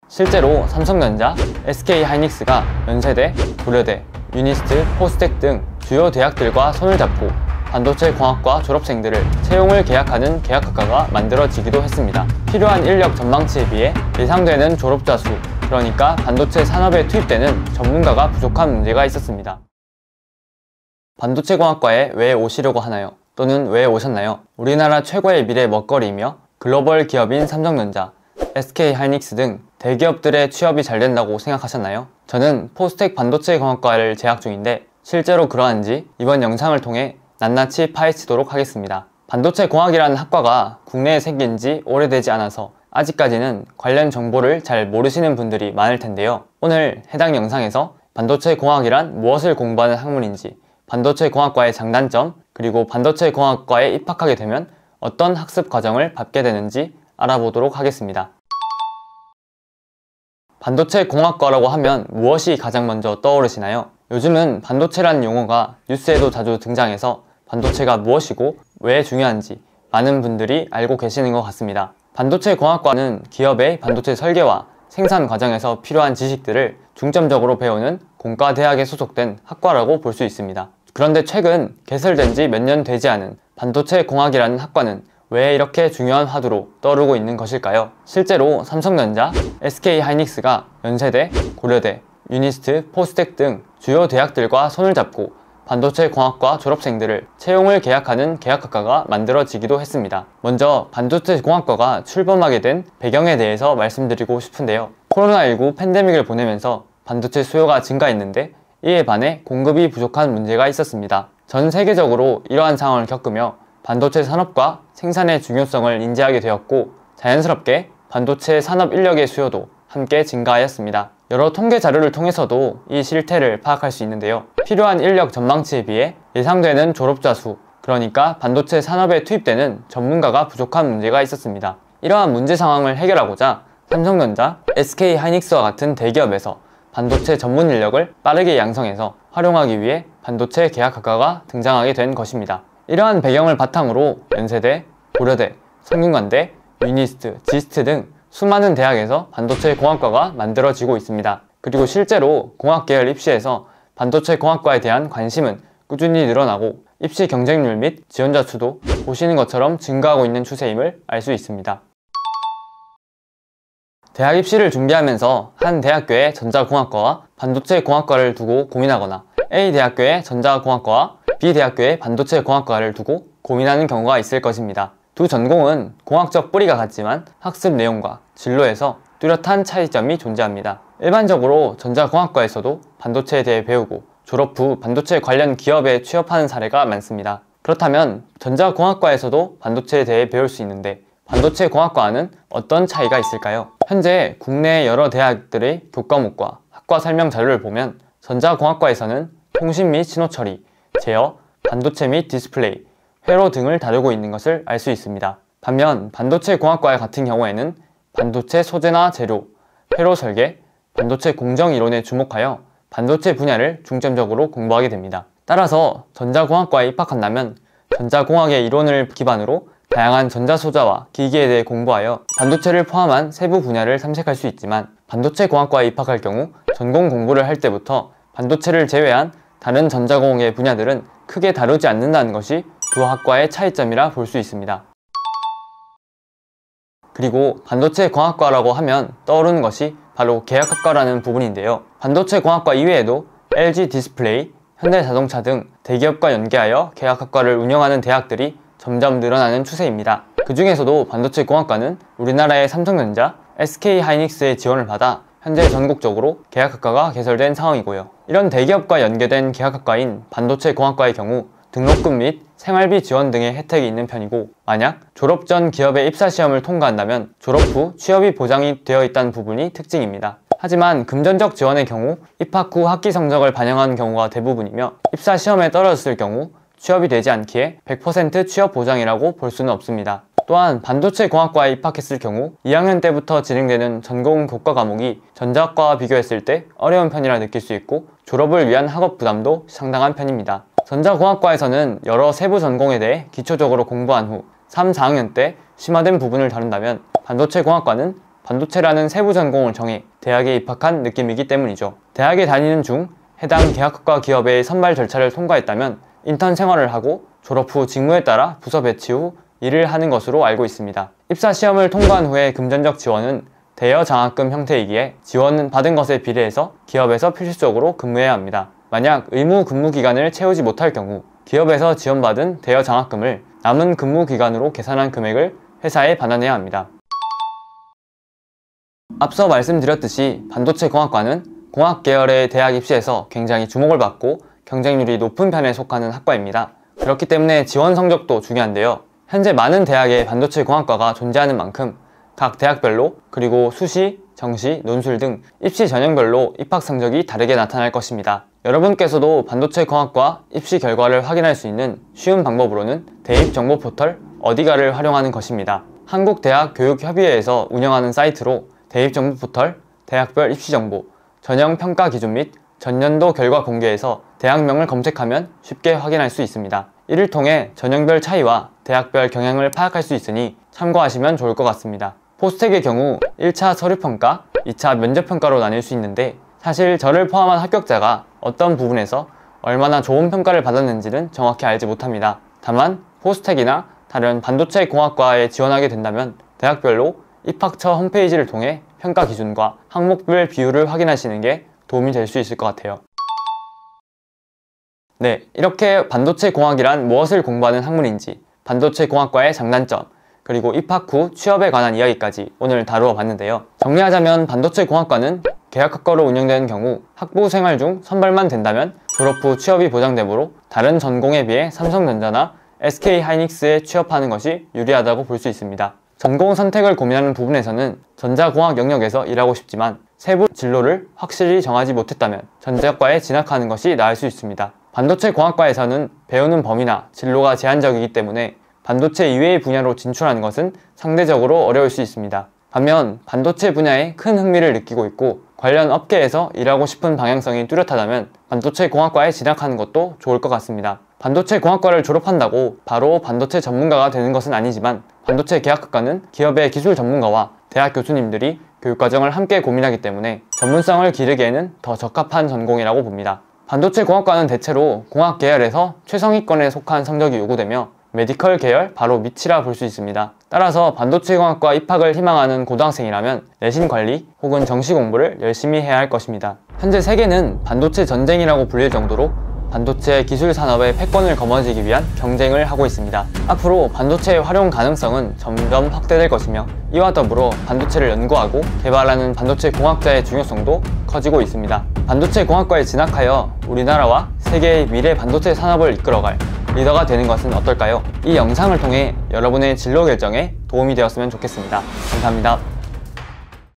실제로 삼성전자, SK하이닉스가 연세대, 고려대, 유니스트, 포스텍 등 주요 대학들과 손을 잡고 반도체 공학과 졸업생들을 채용을 계약하는 계약학과가 만들어지기도 했습니다. 필요한 인력 전망치에 비해 예상되는 졸업자 수, 그러니까 반도체 산업에 투입되는 전문가가 부족한 문제가 있었습니다. 반도체 공학과에 왜 오시려고 하나요? 또는 왜 오셨나요? 우리나라 최고의 미래 먹거리이며 글로벌 기업인 삼성전자, SK하이닉스 등 대기업들의 취업이 잘 된다고 생각하셨나요? 저는 포스텍 반도체 공학과를 재학 중인데 실제로 그러한지 이번 영상을 통해 낱낱이 파헤치도록 하겠습니다. 반도체 공학이라는 학과가 국내에 생긴 지 오래되지 않아서 아직까지는 관련 정보를 잘 모르시는 분들이 많을 텐데요. 오늘 해당 영상에서 반도체 공학이란 무엇을 공부하는 학문인지, 반도체 공학과의 장단점, 그리고 반도체 공학과에 입학하게 되면 어떤 학습 과정을 밟게 되는지 알아보도록 하겠습니다. 반도체 공학과라고 하면 무엇이 가장 먼저 떠오르시나요? 요즘은 반도체라는 용어가 뉴스에도 자주 등장해서 반도체가 무엇이고 왜 중요한지 많은 분들이 알고 계시는 것 같습니다. 반도체 공학과는 기업의 반도체 설계와 생산 과정에서 필요한 지식들을 중점적으로 배우는 공과대학에 소속된 학과라고 볼 수 있습니다. 그런데 최근 개설된 지 몇 년 되지 않은 반도체 공학이라는 학과는 왜 이렇게 중요한 화두로 떠오르고 있는 것일까요? 실제로 삼성전자, SK하이닉스가 연세대, 고려대, 유니스트, 포스텍 등 주요 대학들과 손을 잡고 반도체 공학과 졸업생들을 채용을 계약하는 계약학과가 만들어지기도 했습니다. 먼저 반도체 공학과가 출범하게 된 배경에 대해서 말씀드리고 싶은데요. 코로나19 팬데믹을 보내면서 반도체 수요가 증가했는데 이에 반해 공급이 부족한 문제가 있었습니다. 전 세계적으로 이러한 상황을 겪으며 반도체 산업과 생산의 중요성을 인지하게 되었고 자연스럽게 반도체 산업 인력의 수요도 함께 증가하였습니다. 여러 통계 자료를 통해서도 이 실태를 파악할 수 있는데요. 필요한 인력 전망치에 비해 예상되는 졸업자 수, 그러니까 반도체 산업에 투입되는 전문가가 부족한 문제가 있었습니다. 이러한 문제 상황을 해결하고자 삼성전자, SK하이닉스와 같은 대기업에서 반도체 전문 인력을 빠르게 양성해서 활용하기 위해 반도체 계약학과가 등장하게 된 것입니다. 이러한 배경을 바탕으로 연세대, 고려대, 성균관대, 유니스트, 지스트 등 수많은 대학에서 반도체 공학과가 만들어지고 있습니다. 그리고 실제로 공학계열 입시에서 반도체 공학과에 대한 관심은 꾸준히 늘어나고 입시 경쟁률 및 지원자 수도 보시는 것처럼 증가하고 있는 추세임을 알 수 있습니다. 대학 입시를 준비하면서 한 대학교의 전자공학과와 반도체 공학과를 두고 고민하거나 A 대학교의 전자공학과와 B 대학교의 반도체 공학과를 두고 고민하는 경우가 있을 것입니다. 두 전공은 공학적 뿌리가 같지만 학습 내용과 진로에서 뚜렷한 차이점이 존재합니다. 일반적으로 전자공학과에서도 반도체에 대해 배우고 졸업 후 반도체 관련 기업에 취업하는 사례가 많습니다. 그렇다면 전자공학과에서도 반도체에 대해 배울 수 있는데 반도체 공학과와는 어떤 차이가 있을까요? 현재 국내 여러 대학들의 교과목과 학과 설명 자료를 보면 전자공학과에서는 통신 및 신호 처리, 제어, 반도체 및 디스플레이, 회로 등을 다루고 있는 것을 알 수 있습니다. 반면 반도체 공학과 같은 경우에는 반도체 소재나 재료, 회로 설계, 반도체 공정 이론에 주목하여 반도체 분야를 중점적으로 공부하게 됩니다. 따라서 전자공학과에 입학한다면 전자공학의 이론을 기반으로 다양한 전자소자와 기기에 대해 공부하여 반도체를 포함한 세부 분야를 탐색할 수 있지만 반도체 공학과에 입학할 경우 전공 공부를 할 때부터 반도체를 제외한 다른 전자공학의 분야들은 크게 다루지 않는다는 것이 두 학과의 차이점이라 볼 수 있습니다. 그리고 반도체 공학과라고 하면 떠오르는 것이 바로 계약학과라는 부분인데요. 반도체 공학과 이외에도 LG 디스플레이, 현대자동차 등 대기업과 연계하여 계약학과를 운영하는 대학들이 점점 늘어나는 추세입니다. 그 중에서도 반도체 공학과는 우리나라의 삼성전자, SK하이닉스의 지원을 받아 현재 전국적으로 계약학과가 개설된 상황이고요. 이런 대기업과 연계된 계약학과인 반도체 공학과의 경우 등록금 및 생활비 지원 등의 혜택이 있는 편이고 만약 졸업 전 기업의 입사시험을 통과한다면 졸업 후 취업이 보장이 되어 있다는 부분이 특징입니다. 하지만 금전적 지원의 경우 입학 후 학기 성적을 반영한 경우가 대부분이며 입사시험에 떨어졌을 경우 취업이 되지 않기에 100% 취업 보장이라고 볼 수는 없습니다. 또한 반도체 공학과에 입학했을 경우 2학년 때부터 진행되는 전공 교과 과목이 전자학과와 비교했을 때 어려운 편이라 느낄 수 있고 졸업을 위한 학업 부담도 상당한 편입니다. 전자공학과에서는 여러 세부 전공에 대해 기초적으로 공부한 후 3, 4학년 때 심화된 부분을 다룬다면 반도체 공학과는 반도체라는 세부 전공을 정해 대학에 입학한 느낌이기 때문이죠. 대학에 다니는 중 해당 계약학과 기업의 선발 절차를 통과했다면 인턴 생활을 하고 졸업 후 직무에 따라 부서 배치 후 일을 하는 것으로 알고 있습니다. 입사 시험을 통과한 후에 금전적 지원은 대여 장학금 형태이기에 지원은 받은 것에 비례해서 기업에서 필수적으로 근무해야 합니다. 만약 의무 근무 기간을 채우지 못할 경우 기업에서 지원받은 대여 장학금을 남은 근무 기간으로 계산한 금액을 회사에 반환해야 합니다. 앞서 말씀드렸듯이 반도체 공학과는 공학 계열의 대학 입시에서 굉장히 주목을 받고 경쟁률이 높은 편에 속하는 학과입니다. 그렇기 때문에 지원 성적도 중요한데요. 현재 많은 대학에 반도체 공학과가 존재하는 만큼 각 대학별로 그리고 수시, 정시, 논술 등 입시 전형별로 입학 성적이 다르게 나타날 것입니다. 여러분께서도 반도체 공학과 입시 결과를 확인할 수 있는 쉬운 방법으로는 대입정보 포털 어디가를 활용하는 것입니다. 한국대학교육협의회에서 운영하는 사이트로 대입정보 포털, 대학별 입시정보, 전형 평가 기준 및 전년도 결과 공개에서 대학명을 검색하면 쉽게 확인할 수 있습니다. 이를 통해 전형별 차이와 대학별 경향을 파악할 수 있으니 참고하시면 좋을 것 같습니다. 포스텍의 경우 1차 서류평가, 2차 면접평가로 나뉠 수 있는데 사실 저를 포함한 합격자가 어떤 부분에서 얼마나 좋은 평가를 받았는지는 정확히 알지 못합니다. 다만 포스텍이나 다른 반도체 공학과에 지원하게 된다면 대학별로 입학처 홈페이지를 통해 평가 기준과 항목별 비율을 확인하시는 게 도움이 될 수 있을 것 같아요. 네, 이렇게 반도체 공학이란 무엇을 공부하는 학문인지, 반도체 공학과의 장단점, 그리고 입학 후 취업에 관한 이야기까지 오늘 다루어 봤는데요. 정리하자면 반도체 공학과는 계약학과로 운영되는 경우 학부 생활 중 선발만 된다면 졸업 후 취업이 보장되므로 다른 전공에 비해 삼성전자나 SK하이닉스에 취업하는 것이 유리하다고 볼 수 있습니다. 전공 선택을 고민하는 부분에서는 전자공학 영역에서 일하고 싶지만 세부 진로를 확실히 정하지 못했다면 전자과에 진학하는 것이 나을 수 있습니다. 반도체 공학과에서는 배우는 범위나 진로가 제한적이기 때문에 반도체 이외의 분야로 진출하는 것은 상대적으로 어려울 수 있습니다. 반면 반도체 분야에 큰 흥미를 느끼고 있고 관련 업계에서 일하고 싶은 방향성이 뚜렷하다면 반도체 공학과에 진학하는 것도 좋을 것 같습니다. 반도체 공학과를 졸업한다고 바로 반도체 전문가가 되는 것은 아니지만 반도체 계약학과는 기업의 기술 전문가와 대학 교수님들이 교육과정을 함께 고민하기 때문에 전문성을 기르기에는 더 적합한 전공이라고 봅니다. 반도체 공학과는 대체로 공학 계열에서 최상위권에 속한 성적이 요구되며 메디컬 계열 바로 밑이라 볼 수 있습니다. 따라서 반도체 공학과 입학을 희망하는 고등학생이라면 내신 관리 혹은 정시 공부를 열심히 해야 할 것입니다. 현재 세계는 반도체 전쟁이라고 불릴 정도로 반도체 기술 산업의 패권을 거머쥐기 위한 경쟁을 하고 있습니다. 앞으로 반도체의 활용 가능성은 점점 확대될 것이며 이와 더불어 반도체를 연구하고 개발하는 반도체 공학자의 중요성도 커지고 있습니다. 반도체 공학과에 진학하여 우리나라와 세계의 미래 반도체 산업을 이끌어갈 리더가 되는 것은 어떨까요? 이 영상을 통해 여러분의 진로 결정에 도움이 되었으면 좋겠습니다. 감사합니다.